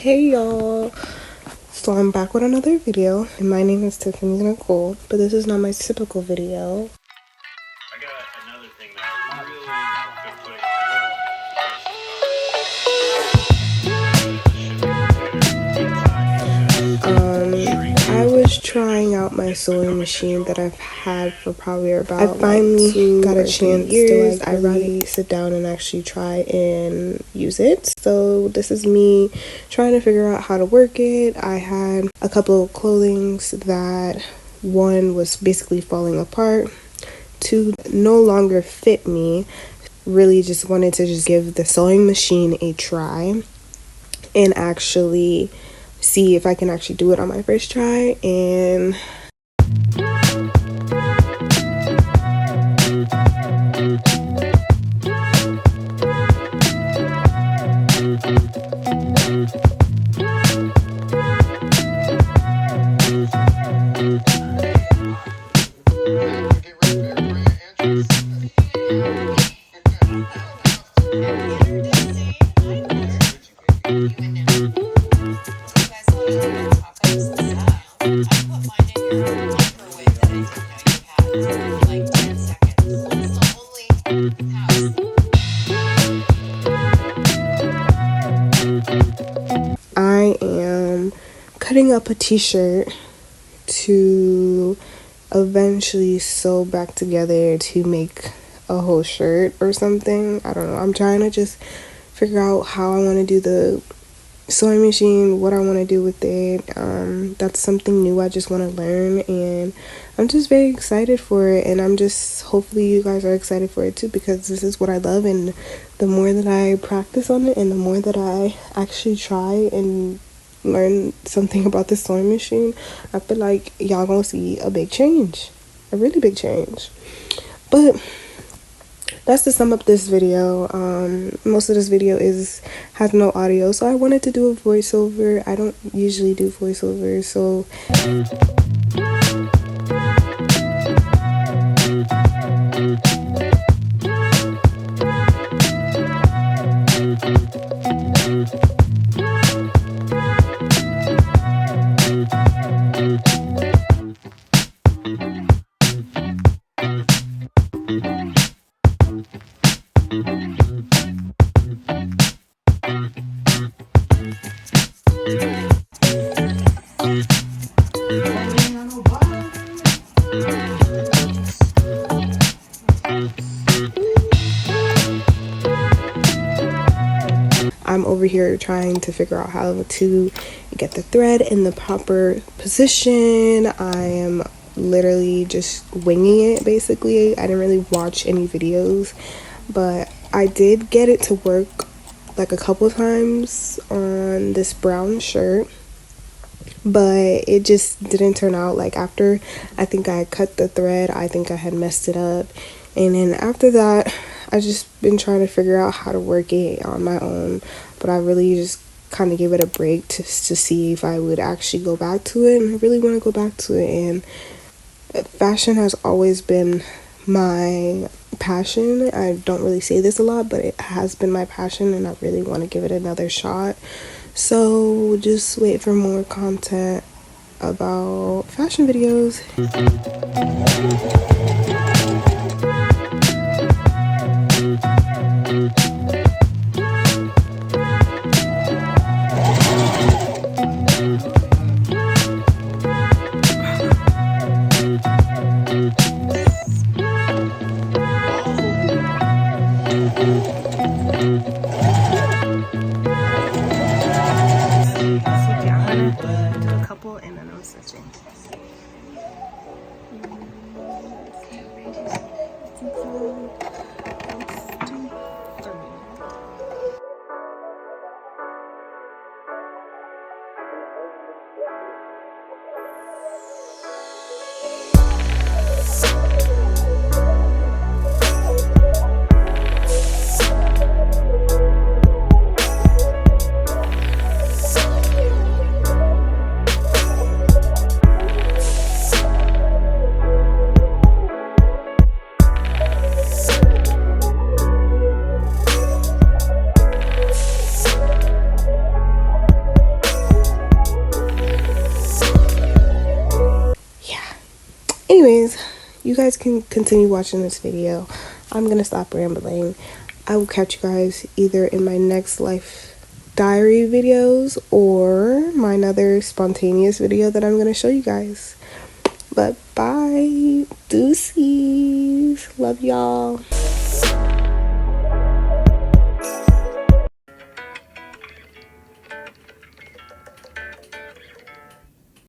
Hey y'all, so I'm back with another video, and my name is Tiffany Nicole, but this is not my typical video. I got another thing that I've really been putting I was trying out my sewing machine that I've had for probably about I finally got a chance to I really sit down and actually try and use it. So this is me trying to figure out how to work it. I had a couple of clothings that one was basically falling apart, two no longer fit me. Really just wanted to just give the sewing machine a try and actually see if I can actually do it on my first try. And I am cutting up a t-shirt to eventually sew back together to make a whole shirt or something. I don't know. I'm trying to just figure out how I want to do the sewing machine, what I want to do with it. That's something new I just want to learn, and I'm just very excited for it, and I'm just hopefully you guys are excited for it too, because this is what I love. And the more that I practice on it and the more that I actually try and learn something about the sewing machine, I feel like y'all gonna see a big change, a really big change. But that's to sum up this video. Most of this video has no audio, so I wanted to do a voiceover. I don't usually do voiceovers, so I'm over here trying to figure out how to get the thread in the proper position. I am literally just winging it basically. I didn't really watch any videos, but I did get it to work like a couple times on this brown shirt, but it just didn't turn out. Like after I think I cut the thread, I think I had messed it up, and then after that I just been trying to figure out how to work it on my own. But I really just kind of gave it a break to see if I would actually go back to it, and I really want to go back to it. And fashion has always been my passion. I don't really say this a lot, but it has been my passion, and I really want to give it another shot. So just wait for more content about fashion videos. And then I'm switching. Anyways, you guys can continue watching this video. I'm gonna stop rambling. I will catch you guys either in my next life diary videos or my another spontaneous video that I'm gonna show you guys. But bye, deuces, love y'all.